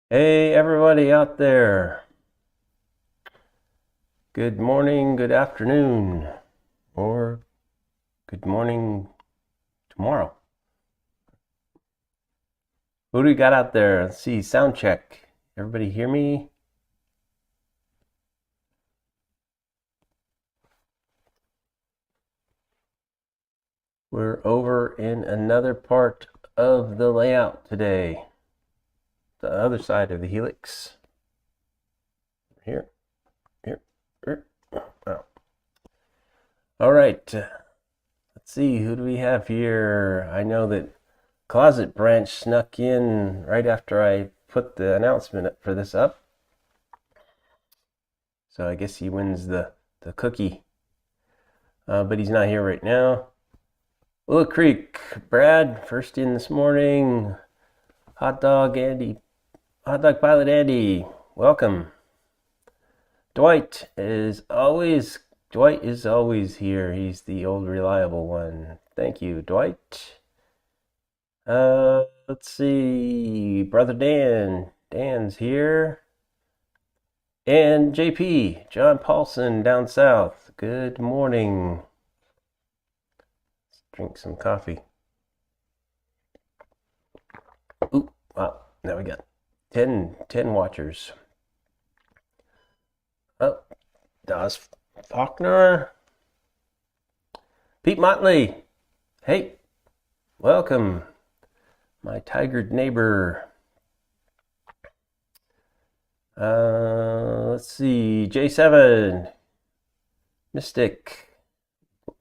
Hey, everybody out there. Good morning, good afternoon, or good morning tomorrow. Who do we got out there? Let's see, sound check. Everybody hear me? We're over in another part of the layout today, the other side of the helix. Here, here, here. Oh. All right, let's see, who do we have here? I know that Closet Branch snuck in right after I put the announcement for this up. So I guess he wins the cookie. But he's not here right now. Willow Creek, Brad, first in this morning. Hot Dog Andy, Hot Dog Pilot Andy, welcome. Dwight is always here. He's the old reliable one. Thank you, Dwight. Let's see, brother Dan's here. And JP, John Paulson down south. Good morning. Let's drink some coffee. Ooh, wow, now we got 10 watchers. Oh, Das Faulkner. Pete Motley. Hey, welcome. My tigered neighbor. Let's see, J7. Mystic.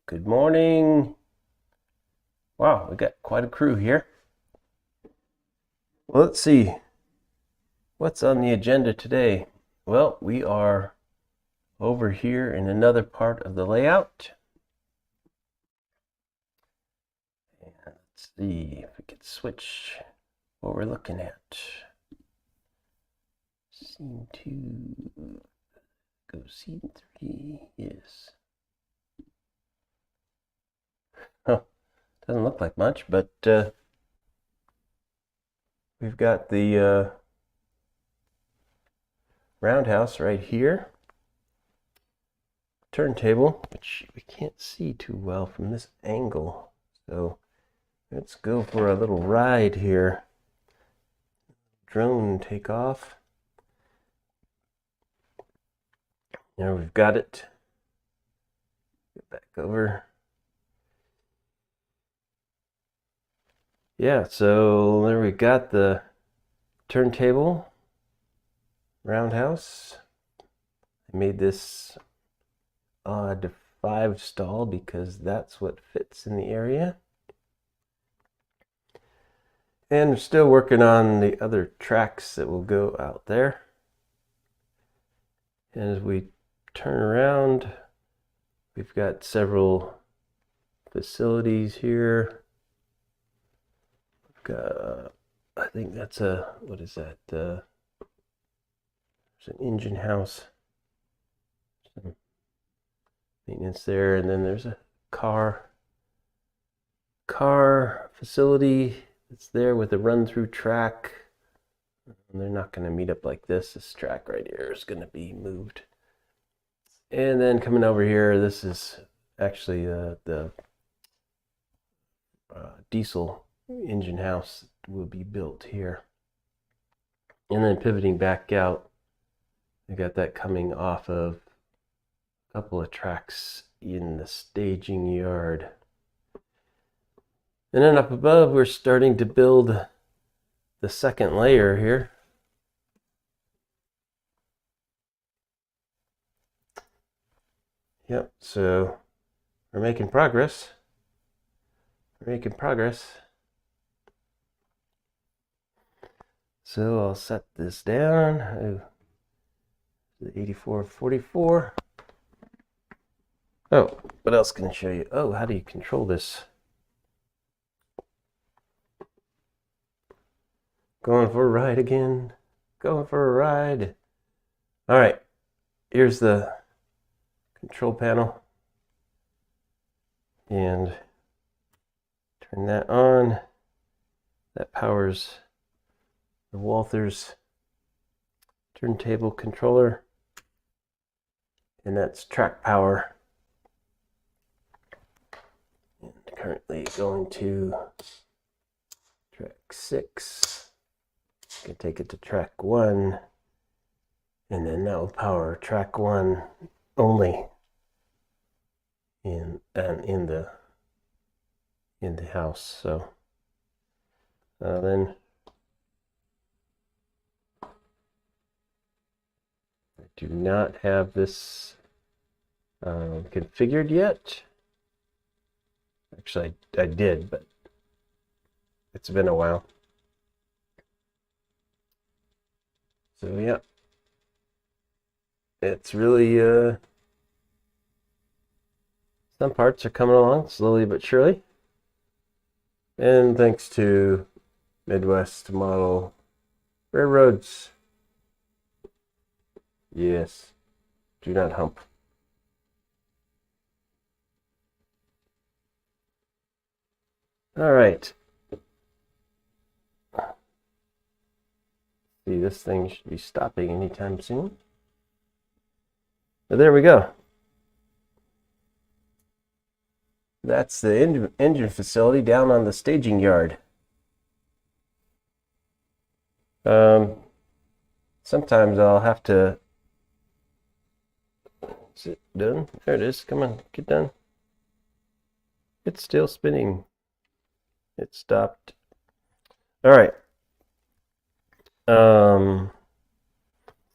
Good morning. Wow, we got quite a crew here. Well, let's see. What's on the agenda today? Well, we are over here in another part of the layout. And let's see if we could switch what we're looking at. Scene 2. Go scene 3. Yes. Oh, doesn't look like much, but we've got the roundhouse right here. Turntable, which we can't see too well from this angle. So let's go for a little ride here. Drone takeoff. There we've got it. Get back over. Yeah, so there we got the turntable roundhouse. I made this odd 5 stall because that's what fits in the area. And we're still working on the other tracks that will go out there. And as we turn around, we've got several facilities here. We've got, I think that's a, what is that? There's an engine house. Some maintenance there, and then there's a car facility that's there with a run-through track. And they're not going to meet up like this. This track right here is going to be moved. And then coming over here, this is actually the diesel engine house will be built here. And then pivoting back out, we got that coming off of a couple of tracks in the staging yard. And then up above, we're starting to build the second layer here. Yep, so we're making progress. So I'll set this down. Oh, the 8444. Oh, what else can I show you? Oh, how do you control this? Going for a ride again. Going for a ride. All right, here's the control panel. And turn that on. That powers the Walthers turntable controller, and that's track power. And currently going to track 6. I can take it to track 1, and then that will power track 1 only in the house. So then I do not have this configured yet. Actually, I did, but it's been a while. So yeah, it's really some parts are coming along slowly but surely, and thanks to Midwest Model Railroads. Yes, do not hump. All right. See, this thing should be stopping anytime soon. But there we go. That's the engine facility down on the staging yard. Sometimes I'll have to... Is it done? There it is. Come on, get done. It's still spinning. It stopped. All right.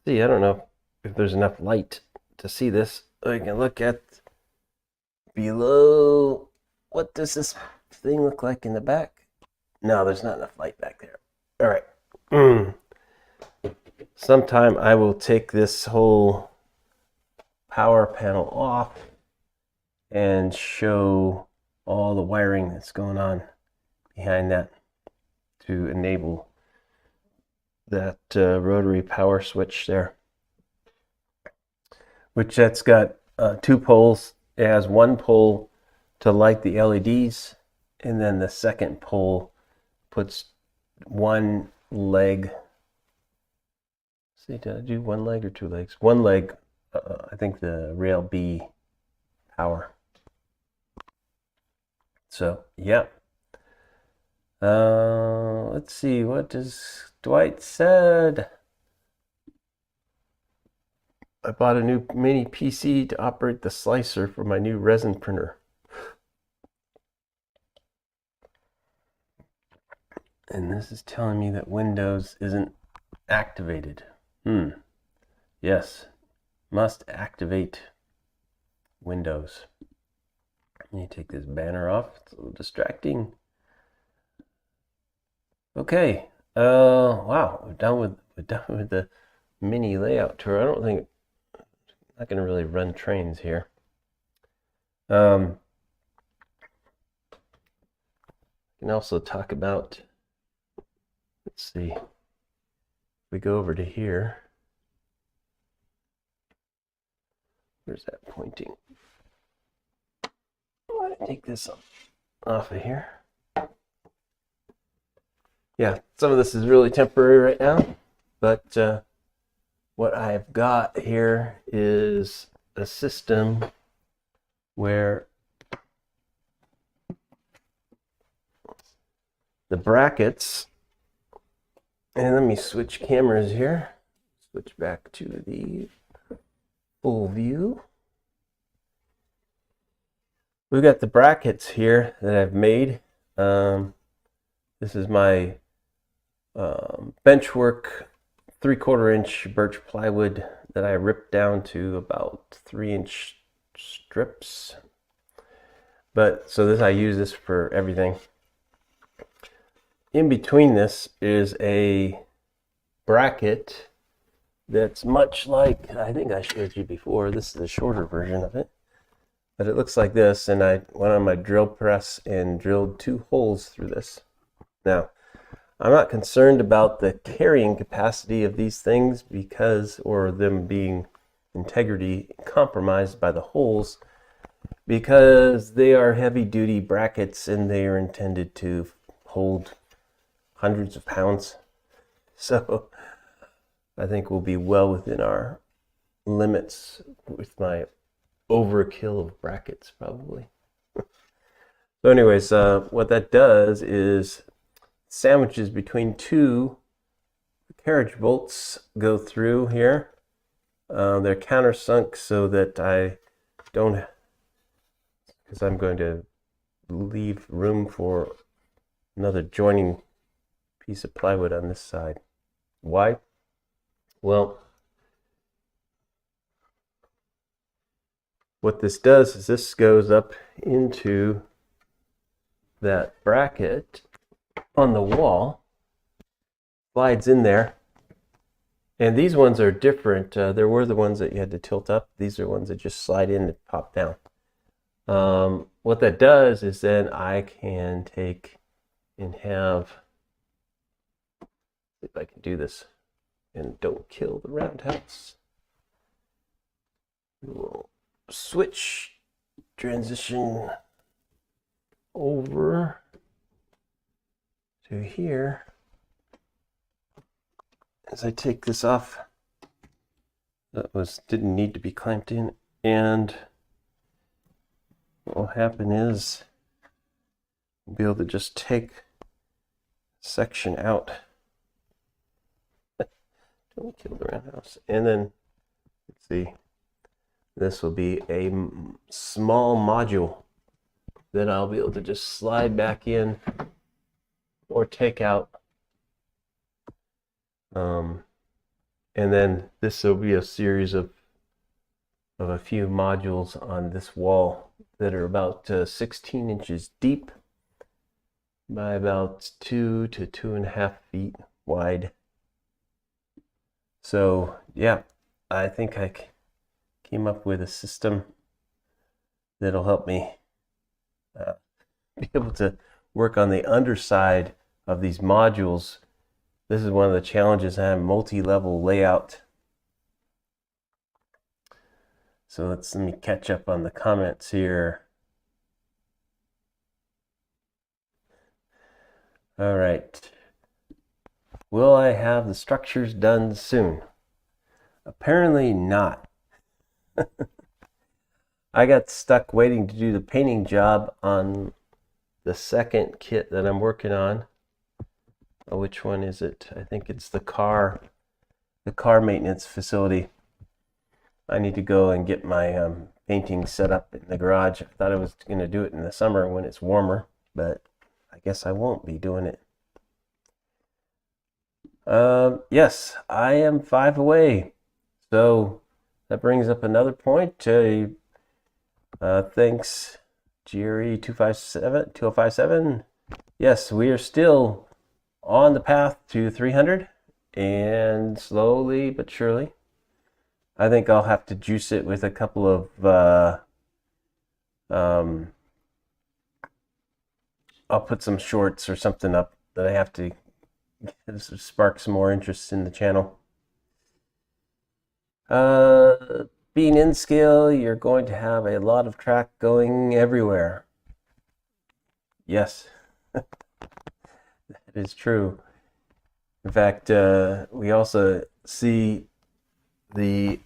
See, I don't know if there's enough light to see this. I can look at below. What does this thing look like in the back? No, there's not enough light back there. All right. Sometime I will take this whole power panel off and show all the wiring that's going on behind that to enable that rotary power switch there, which that's got 2 poles. It has 1 pole to light the LEDs, and then the second pole puts 1 leg. See, did I do 1 leg or 2 legs? 1 leg, I think the rail B power. So yeah. Let's see, what does Dwight said? I bought a new mini PC to operate the slicer for my new resin printer. And this is telling me that Windows isn't activated. Yes, must activate Windows. Let me take this banner off. It's a little distracting. Okay. Wow, we're done with the mini layout tour. I don't think I'm not going to really run trains here. I can also talk about. Let's see. If we go over to here. Where's that pointing? Take this off of here. Yeah, some of this is really temporary right now, but what I've got here is a system where the brackets, and let me switch cameras here, switch back to the full view. We've got the brackets here that I've made. This is my benchwork 3/4 inch birch plywood that I ripped down to about 3-inch strips. But so I use this for everything. In between this is a bracket that's much like, I think I showed you before. This is a shorter version of it. But it looks like this, and I went on my drill press and drilled 2 holes through this. Now, I'm not concerned about the carrying capacity of these things or them being integrity compromised by the holes, because they are heavy-duty brackets and they are intended to hold hundreds of pounds. So I think will be well within our limits with my overkill of brackets probably. So anyways, what that does is sandwiches between two carriage bolts go through here. They're countersunk so that I don't, because I'm going to leave room for another joining piece of plywood on this side. Why? Well, what this does is this goes up into that bracket on the wall, slides in there, and these ones are different. There were the ones that you had to tilt up. These are ones that just slide in and pop down. What that does is then I can take and have, if I can do this and don't kill the roundhouse, we will switch, transition over to here as I take this off. That didn't need to be clamped in, and what will happen is we'll be able to just take section out. Don't kill the roundhouse. And then let's see, this will be a small module that I'll be able to just slide back in or take out. And then this will be a series of a few modules on this wall that are about 16 inches deep by about 2 to 2.5 feet wide. So yeah, I think I came up with a system that'll help me be able to work on the underside of these modules. This is one of the challenges. I have multi-level layout. So let me catch up on the comments here. All right. Will I have the structures done soon? Apparently not. I got stuck waiting to do the painting job on the second kit that I'm working on. Which one is it? I think it's the car maintenance facility. I need to go and get my painting set up in the garage. I thought I was going to do it in the summer when it's warmer, but I guess I won't be doing it. Yes, I am 5 away. So that brings up another point. Thanks, Jerry 2057. Yes, we are still on the path to 300, and slowly but surely. I think I'll have to juice it with a couple of I'll put some shorts or something up that I have to spark some more interest in the channel. Being in scale, you're going to have a lot of track going everywhere. Yes. That is true. In fact, we also see the,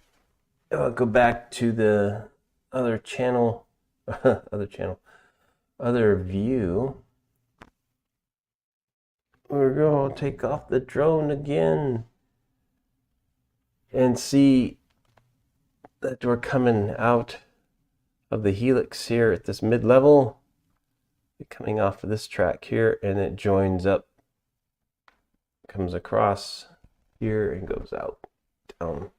go back to the other channel, other view. We're going to take off the drone again and see that we're coming out of the helix here at this mid-level, coming off of this track here, and it joins up, comes across here and goes out down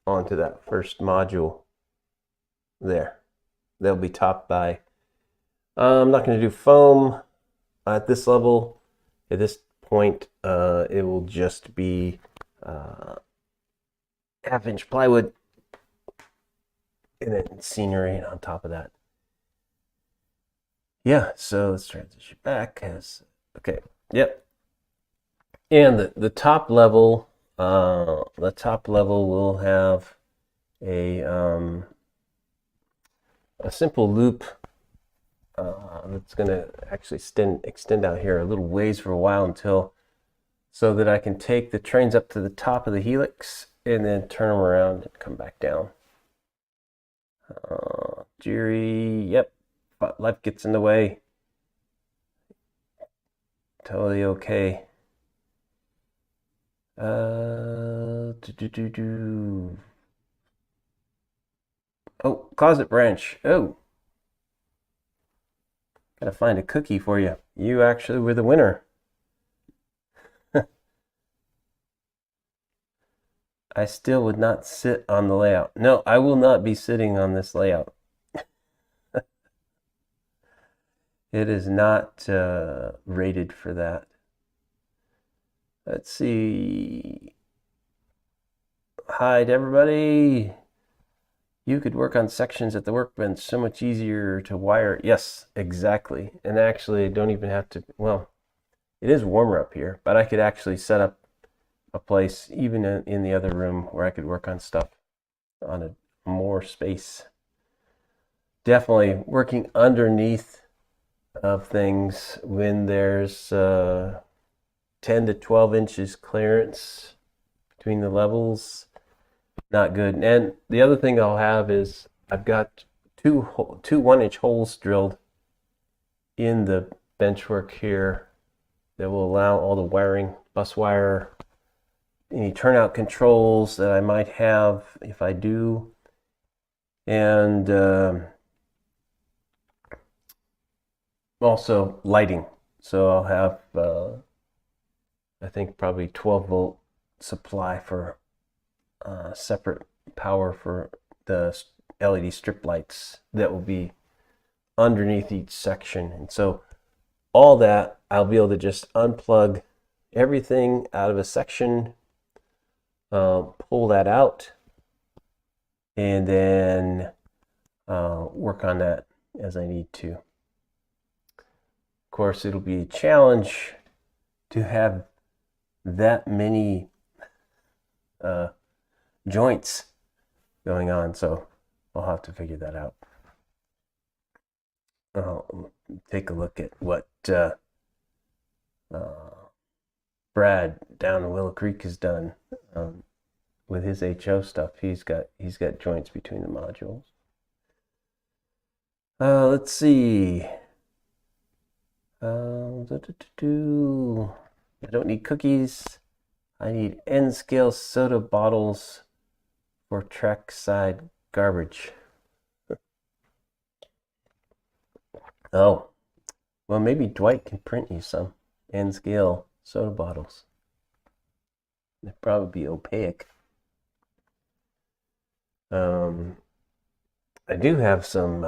onto that first module there. They'll be topped by, I'm not going to do foam at this level. At this point, it will just be 1/2-inch plywood and then scenery on top of that. Yeah, so let's transition back. Okay, yep. And the top level, will have a simple loop that's going to actually extend out here a little ways for a while until so that I can take the trains up to the top of the helix and then turn them around and come back down. Jerry, yep, but life gets in the way. Totally okay. Oh, closet branch. Oh, gotta find a cookie for you. You actually were the winner. I still would not sit on the layout. No, I will not be sitting on this layout. It is not rated for that. Let's see. Hi to everybody. You could work on sections at the workbench. So much easier to wire. Yes, exactly. And actually, I don't even have to, well, it is warmer up here, but I could actually set up a place even in the other room where I could work on stuff on a more space. Definitely working underneath of things when there's 10 to 12 inches clearance between the levels, not good. And the other thing I'll have is I've got two 1-inch holes drilled in the benchwork here that will allow all the wiring, bus wire, any turnout controls that I might have if I do, and also lighting. So I'll have I think probably 12-volt supply for separate power for the LED strip lights that will be underneath each section. And so all that, I'll be able to just unplug everything out of a section, pull that out, and then work on that as I need to. Of course, it'll be a challenge to have that many joints going on, so I'll have to figure that out. I'll take a look at what Brad down in Willow Creek has done with his HO stuff. He's got joints between the modules. Let's see. I don't need cookies. I need N-scale soda bottles for trackside garbage. Oh, well, maybe Dwight can print you some N-scale soda bottles. They'd probably be opaque. I do have some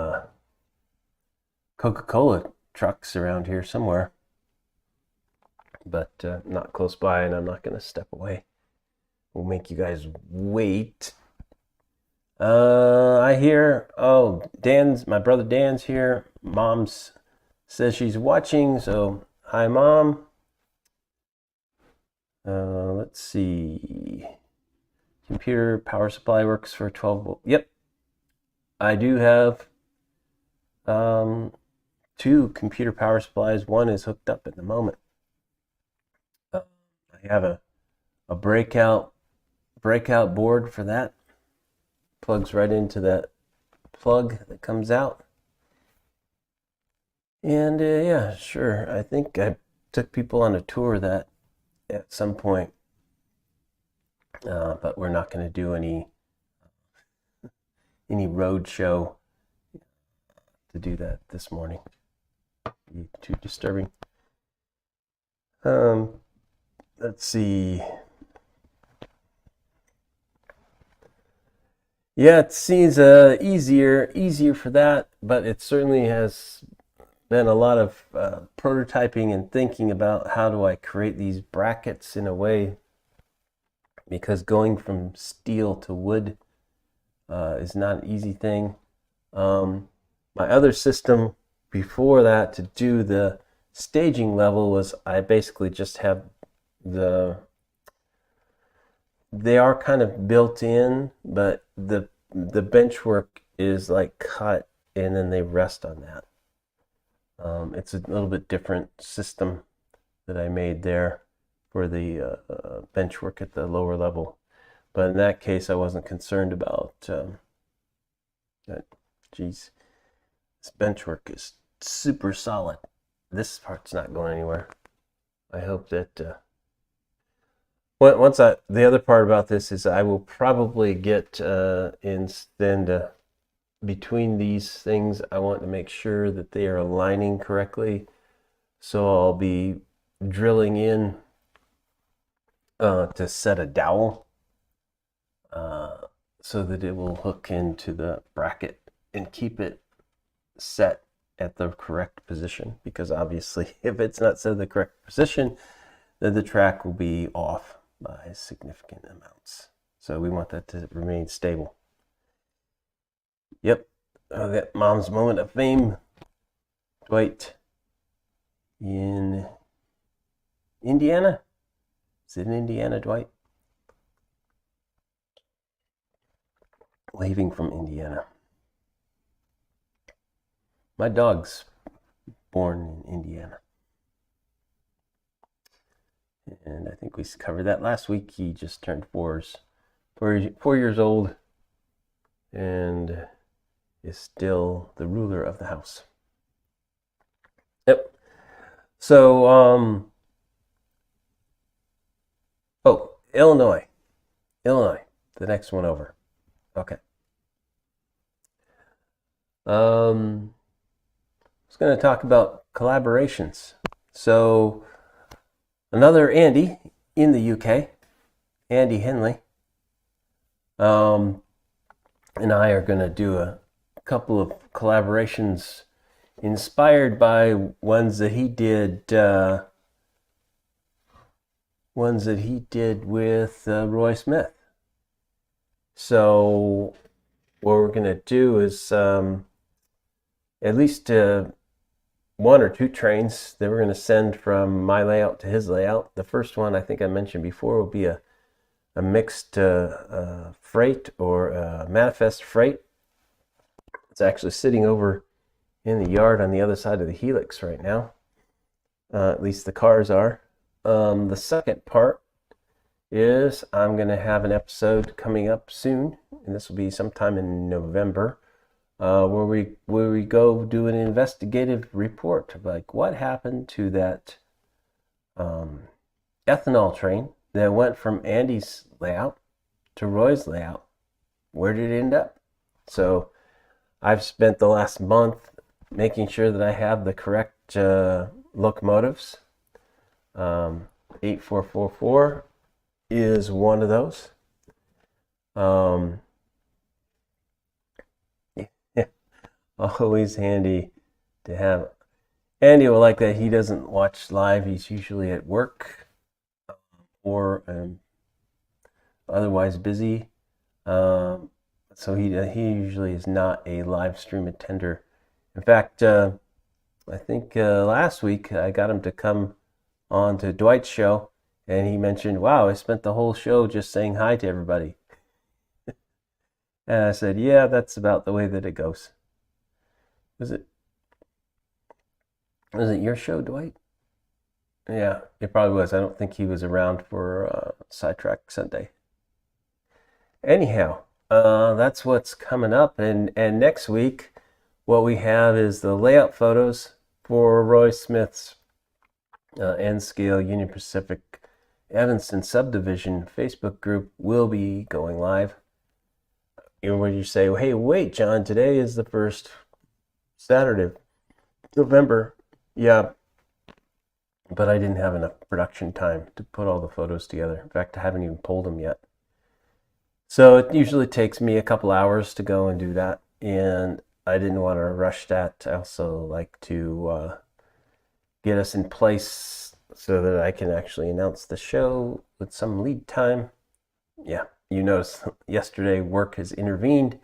Coca-Cola trucks around here somewhere, but not close by, and I'm not going to step away. We'll make you guys wait. I hear, oh, my brother Dan's here. Mom's says she's watching, so hi, Mom. Let's see. Computer power supply works for 12 volt. Yep. I do have 2 computer power supplies. One is hooked up at the moment. I have a breakout board for that. Plugs right into that plug that comes out. And yeah, sure. I think I took people on a tour of that at some point, but we're not going to do any road show to do that this morning. It'd be too disturbing. Let's see. Yeah, it seems easier for that, but it certainly has been a lot of prototyping and thinking about how do I create these brackets in a way, because going from steel to wood is not an easy thing. My other system before that to do the staging level was I basically just have they are kind of built in, but the bench work is like cut and then they rest on that. It's a little bit different system that I made there. for the bench work at the lower level. But in that case, I wasn't concerned about that. Geez, this bench work is super solid. This part's not going anywhere. I hope that the other part about this is I will probably get between these things, I want to make sure that they are aligning correctly. So I'll be drilling in to set a dowel so that it will hook into the bracket and keep it set at the correct position, because obviously if it's not set in the correct position, then the track will be off by significant amounts. So we want that to remain stable. Yep, that mom's moment of fame. Dwight in Indiana. Is it in Indiana, Dwight? Waving from Indiana. My dog's born in Indiana. And I think we covered that last week. He just turned 4 years old and is still the ruler of the house. Yep. So, Illinois, the next one over. Okay. I was going to talk about collaborations. So, another Andy in the UK, Andy Henley, and I are going to do a couple of collaborations inspired by ones that he did with Roy Smith. So what we're going to do is at least 1 or 2 trains that we're going to send from my layout to his layout. The first one, I think I mentioned before, will be a mixed freight or manifest freight. It's actually sitting over in the yard on the other side of the Helix right now. At least the cars are. The second part is I'm going to have an episode coming up soon, and this will be sometime in November, where we go do an investigative report of like what happened to that ethanol train that went from Andy's layout to Roy's layout. Where did it end up? So I've spent the last month making sure that I have the correct locomotives. 8444 is one of those. Always handy to have. Andy will like that. He doesn't watch live. He's usually at work or otherwise busy. So he usually is not a live stream attender. In fact, I think last week I got him to come on to Dwight's show, and he mentioned, wow, I spent the whole show just saying hi to everybody. And I said, yeah, that's about the way that it goes. Was it your show, Dwight? Yeah, it probably was. I don't think he was around for Sidetrack Sunday. Anyhow, that's what's coming up. And next week, what we have is the layout photos for Roy Smith's N-Scale Union Pacific Evanston Subdivision Facebook group will be going live. When you say, hey, wait, John, today is the first Saturday of November. Yeah, but I didn't have enough production time to put all the photos together. In fact, I haven't even pulled them yet. So it usually takes me a couple hours to go and do that, and I didn't want to rush that. I also like to get us in place so that I can actually announce the show with some lead time. Yeah, you notice yesterday work has intervened,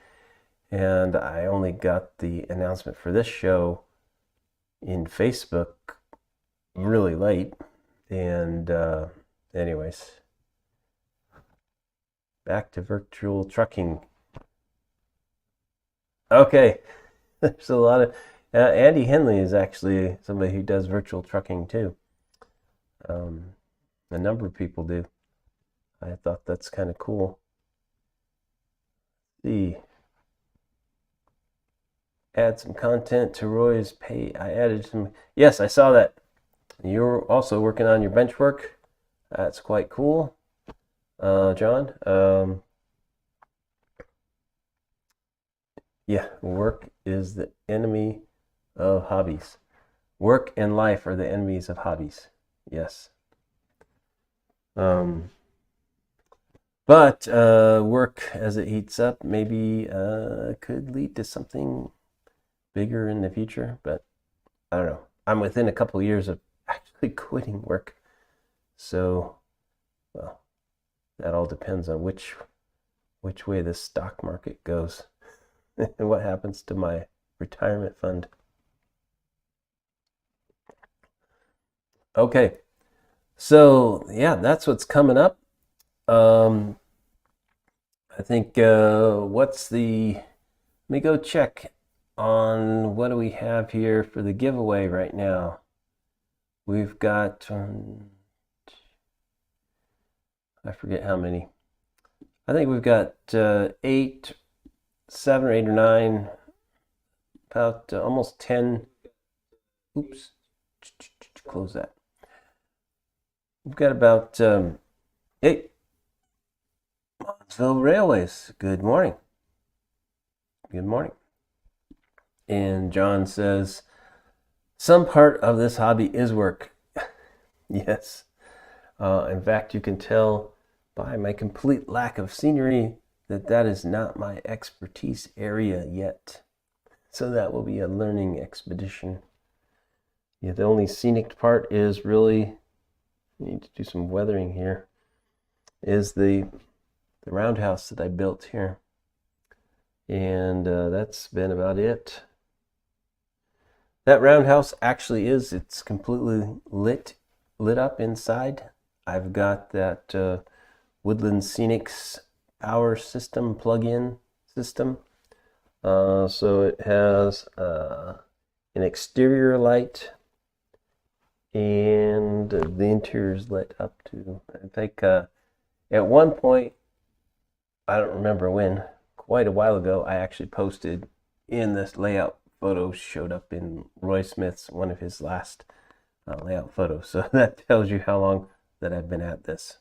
and I only got the announcement for this show in Facebook really late. And anyways, back to virtual trucking. Okay, there's a lot of Andy Henley is actually somebody who does virtual trucking too. A number of people do. I thought that's kind of cool. See, add some content to Roy's pay. I added some. Yes, I saw that. You're also working on your bench work. That's quite cool, John. Yeah, work is the enemy of hobbies. Work and life are the enemies of hobbies. Yes. But work as it heats up maybe could lead to something bigger in the future. But I don't know. I'm within a couple of years of actually quitting work. So, well, that all depends on which way the stock market goes and what happens to my retirement fund. Okay. So, yeah, that's what's coming up. I think let me go check on what do we have here for the giveaway right now. We've got, I forget how many. I think we've got 8, 7 or 8 or 9, about almost 10. Oops, close that. We've got about 8. Montville Railways, good morning. Good morning. And John says, some part of this hobby is work. Yes. In fact, you can tell by my complete lack of scenery that is not my expertise area yet. So that will be a learning expedition. Yeah, the only scenic part is really, need to do some weathering here, is the roundhouse that I built here. And that's been about it. That roundhouse actually it's completely lit up inside. I've got that Woodland Scenics power system plug-in system. So it has an exterior light, and the interior is lit up too. I think at one point, I don't remember when, quite a while ago, I actually posted in this layout photo, showed up in Roy Smith's, one of his last layout photos. So that tells you how long that I've been at this.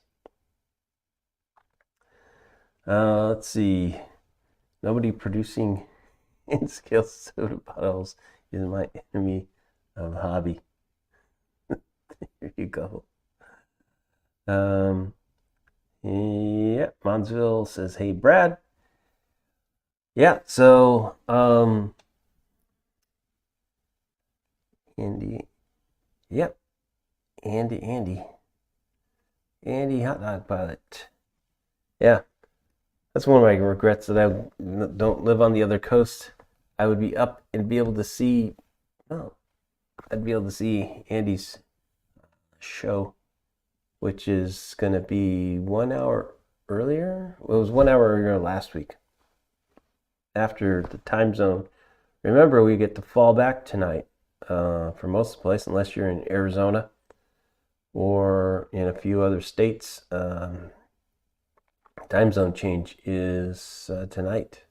Let's see. Nobody producing in-scale soda bottles is my enemy of hobby. There you go. Yeah, Monsville says, hey, Brad. Yeah, so, Andy, yep, Andy Hot Dog Pilot. Yeah, that's one of my regrets, that I don't live on the other coast. I would be up and be able to see, I'd be able to see Andy's show, which is going to be 1 hour earlier. Well, it was 1 hour earlier last week, after the time zone. Remember, we get to fall back tonight for most of the place, unless you're in Arizona or in a few other states. Time zone change is tonight.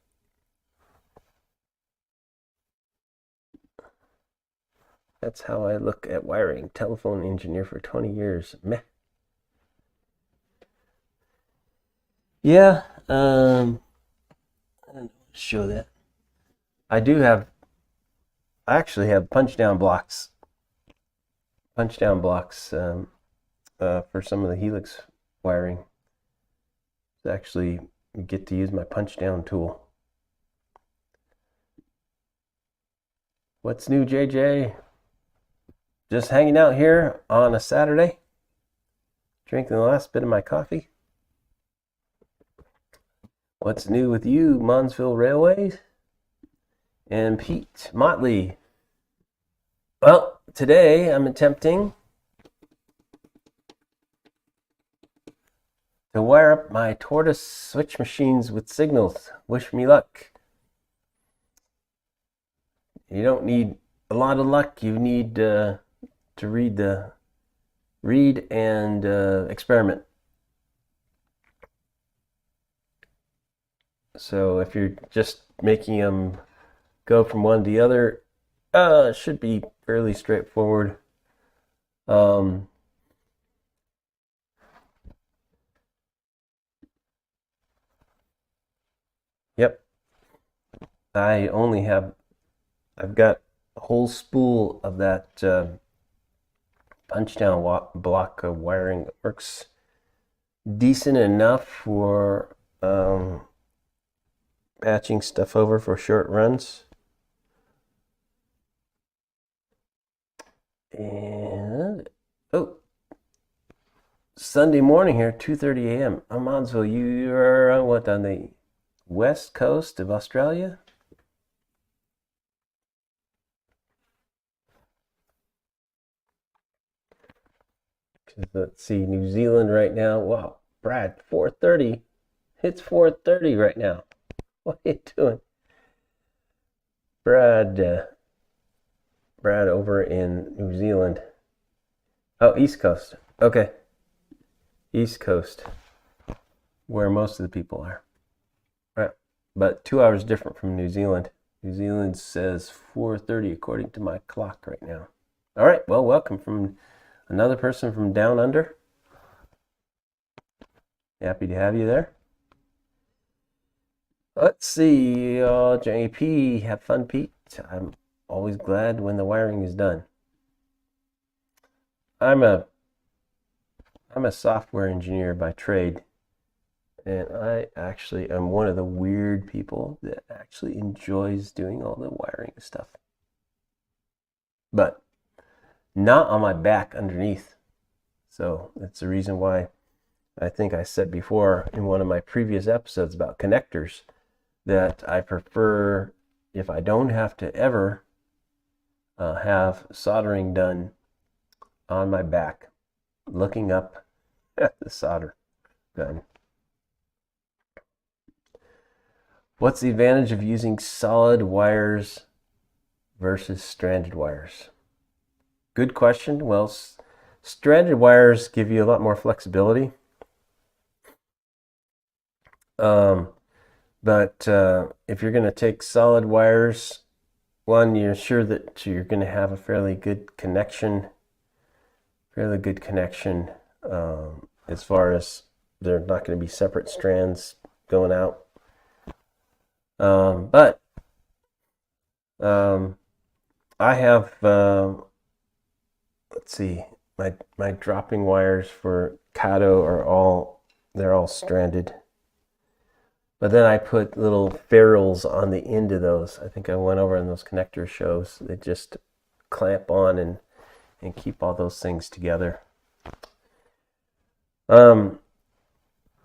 That's how I look at wiring. Telephone engineer for 20 years. Meh. Yeah, I don't show that. I actually have punch down blocks for some of the Helix wiring. To actually get to use my punch down tool. What's new, JJ? Just hanging out here on a Saturday, drinking the last bit of my coffee. What's new with you, Monsville Railways? And Pete Motley. Well, today I'm attempting to wire up my Tortoise switch machines with signals. Wish me luck. You don't need a lot of luck. You need to read the read and experiment. So if you're just making them go from one to the other, it should be fairly straightforward. Um, yep. I've got a whole spool of that punch down block of wiring that works decent enough for patching stuff over for short runs. And Sunday morning here, 2:30 a.m. Amansville, you're on the west coast of Australia? Let's see, New Zealand right now. Wow, Brad, 4:30. It's 4:30 right now. What are you doing? Brad over in New Zealand. Oh, East Coast. Okay. East Coast, where most of the people are. Right. But 2 hours different from New Zealand. New Zealand says 4:30 according to my clock right now. All right. Well, welcome from another person from down under. Happy to have you there. Let's see, JP, have fun, Pete. I'm always glad when the wiring is done. I'm a software engineer by trade, and I actually am one of the weird people that actually enjoys doing all the wiring stuff. But not on my back underneath. So that's the reason why I think I said before in one of my previous episodes about connectors that I prefer, if I don't have to ever have soldering done on my back, looking up at the solder gun. What's the advantage of using solid wires versus stranded wires? Good question. Well, stranded wires give you a lot more flexibility. But if you're going to take solid wires, one, you're sure that you're going to have a fairly good connection. As far as they're not going to be separate strands going out. But I have, let's see, my dropping wires for Kato they're all stranded. But then I put little ferrules on the end of those. I think I went over in those connector shows. They just clamp on and keep all those things together.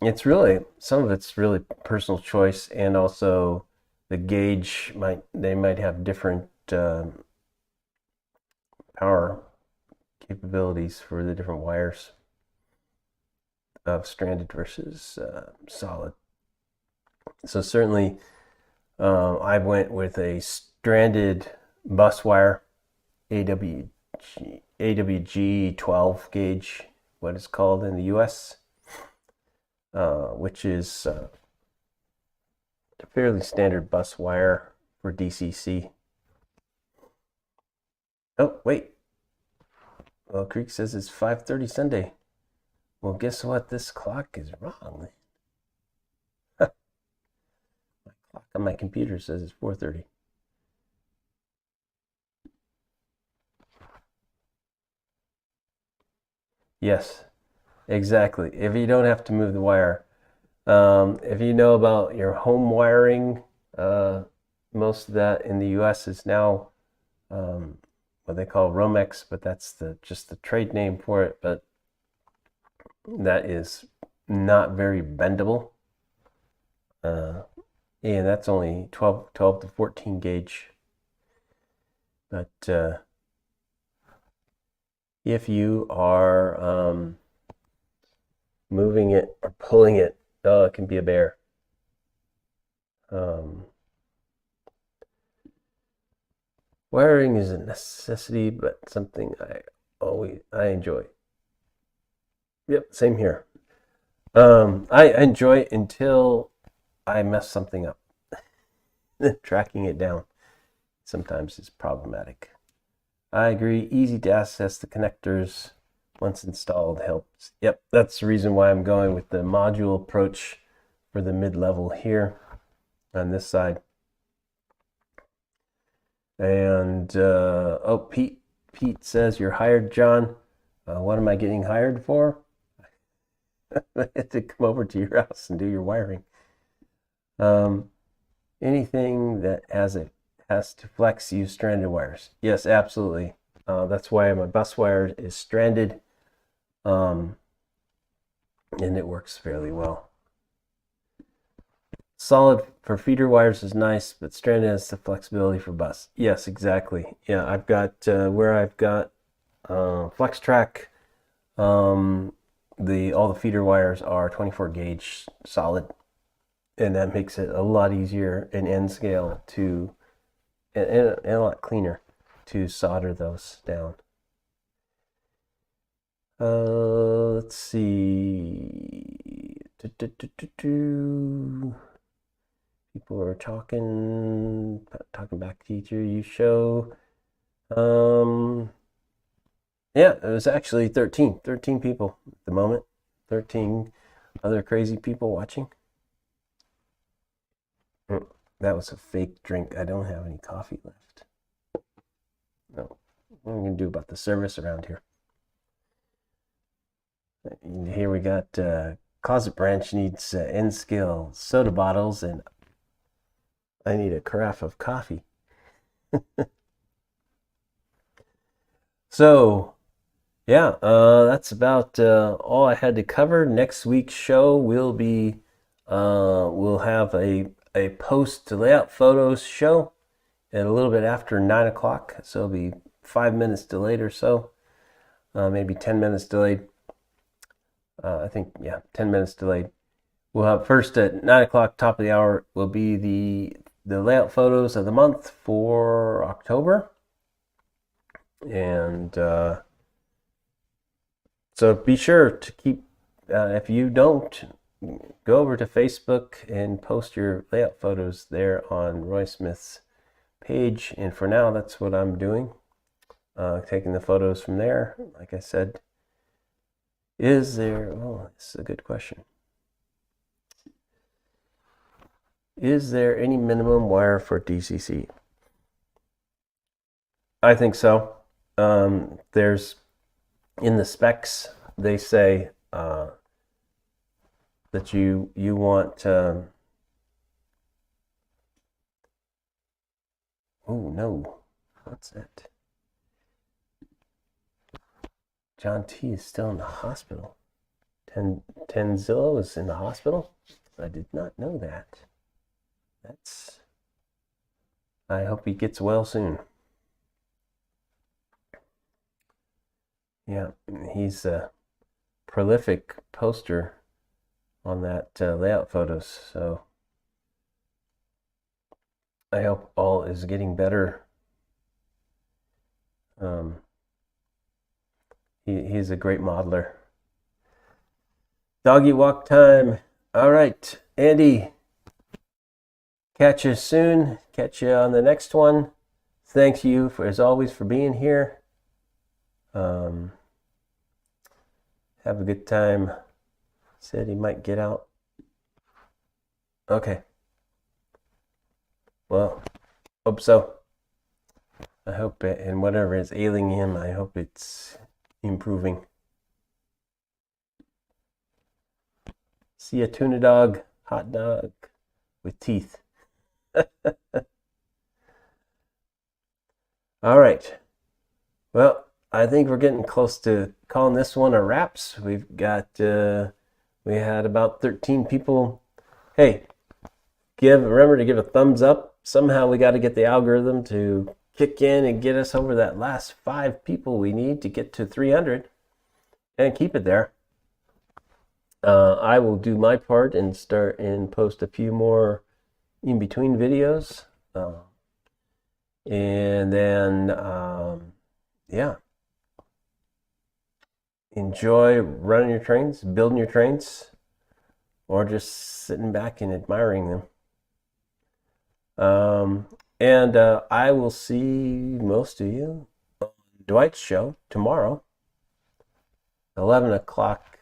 It's really, some of it's really personal choice, and also the gauge they might have different power capabilities for the different wires of stranded versus solid. So certainly I went with a stranded bus wire, AWG 12 gauge, what it's called in the US, which is a fairly standard bus wire for DCC. Oh, wait. Well, Creek says it's 5:30 Sunday. Well, guess what? This clock is wrong. My clock on my computer says it's 4:30. Yes, exactly. If you don't have to move the wire. If you know about your home wiring, most of that in the US is now what they call Romex, but that's just the trade name for it. But that is not very bendable. And that's only 12 to 14 gauge. But if you are moving it or pulling it, it can be a bear. Wiring is a necessity, but something I enjoy. Yep, same here. I enjoy it until I mess something up. Tracking it down sometimes is problematic. I agree. Easy to access the connectors once installed helps. Yep, that's the reason why I'm going with the module approach for the mid-level here on this side. And oh, Pete says you're hired, John. What am I getting hired for? I had to come over to your house and do your wiring. Anything that has to flex, use stranded wires. Yes, absolutely. That's why my bus wire is stranded, and it works fairly well. Solid for feeder wires is nice, but stranded has the flexibility for bus. Yes, exactly. Yeah, I've got where I've got FlexTrack. All the feeder wires are 24 gauge solid, and that makes it a lot easier in N scale to and a lot cleaner to solder those down. Let's see. People are talking back to teacher. You show. Yeah, it was actually 13 people at the moment. 13 other crazy people watching. That was a fake drink. I don't have any coffee left. No. What am I going to do about the service around here? Here we got Closet Branch needs N scale soda bottles, and I need a carafe of coffee. So, yeah, that's about all I had to cover. Next week's show will be we'll have a post layout photos show at a little bit after 9 o'clock, so it'll be 5 minutes delayed or so, maybe 10 minutes delayed. I think, yeah, 10 minutes delayed. We'll have first at 9 o'clock, top of the hour, will be the layout photos of the month for October. And so be sure to keep, if you don't, go over to Facebook and post your layout photos there on Roy Smith's page. And for now, that's what I'm doing, taking the photos from there. Like I said, is there, oh, this is a good question. Is there any minimum wire for DCC? I think so. There's, in the specs, they say that you want oh no, what's that? John T is still in the hospital. Tenzillo is in the hospital? I did not know that. I hope he gets well soon. Yeah, he's a prolific poster on that layout photos, so I hope all is getting better. He's a great modeler. Doggy walk time. All right, Andy. Catch you soon. Catch you on the next one. Thanks you for, as always, for being here. Have a good time. Said he might get out. Okay. Well, hope so. I hope it, and whatever is ailing him, I hope it's improving. See a tuna dog, hot dog with teeth. All right. Well, I think we're getting close to calling this one a wraps. We've got we had about 13 people. Hey, remember to give a thumbs up. Somehow we got to get the algorithm to kick in and get us over that last 5 people we need to get to 300 and keep it there. I will do my part and start and post a few more in between videos. And then, yeah. enjoy running your trains, building your trains, or just sitting back and admiring them. And I will see most of you on Dwight's show tomorrow, 11 o'clock,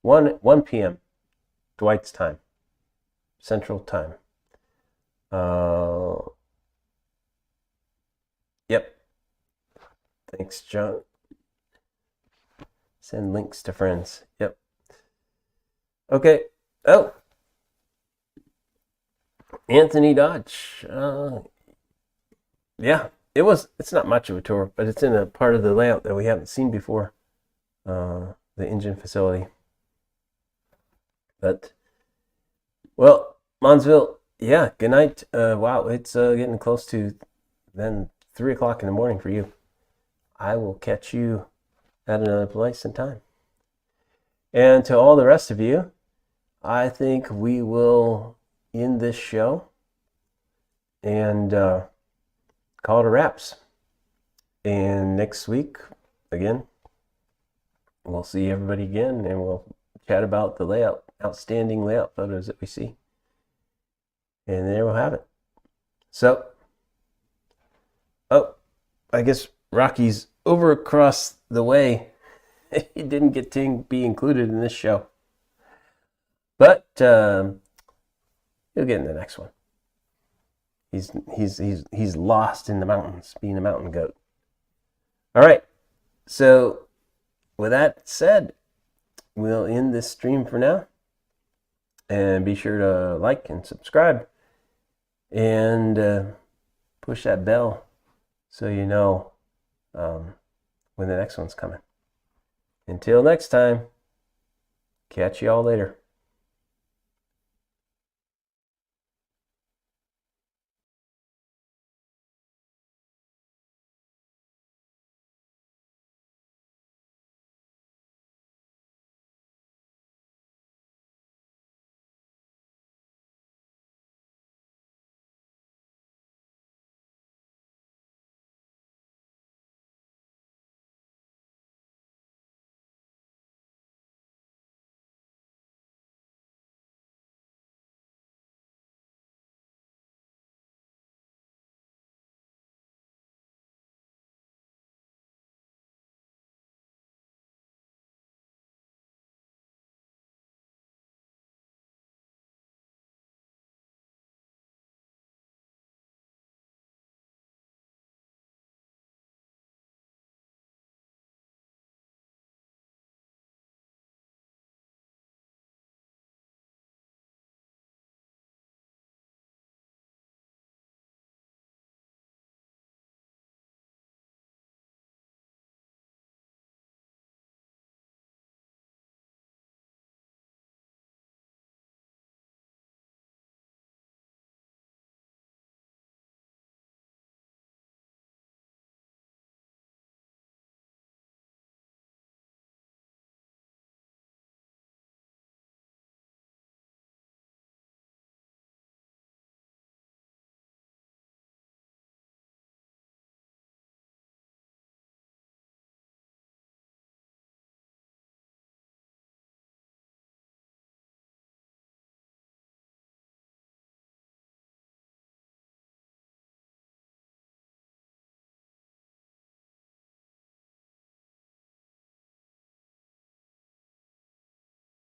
1 p.m. Dwight's time, Central Time. Yep. Thanks, John. Send links to friends. Yep. Okay. Oh, Anthony Dodge. Yeah, it's not much of a tour, but it's in a part of the layout that we haven't seen before. The engine facility. But, well, Monsville, yeah, good night. Wow, it's getting close to then 3 o'clock in the morning for you. I will catch you at another place and time. And to all the rest of you, I think we will end this show and call it a wraps. And next week, again, we'll see everybody again, and we'll chat about the layout, outstanding layout photos that we see. And there we'll have it. So, oh, I guess Rocky's over across the way. He didn't get to be included in this show. But he'll get in the next one. He's lost in the mountains, being a mountain goat. All right. So with that said, we'll end this stream for now. And be sure to like and subscribe. And push that bell so you know when the next one's coming. Until next time, catch you all later.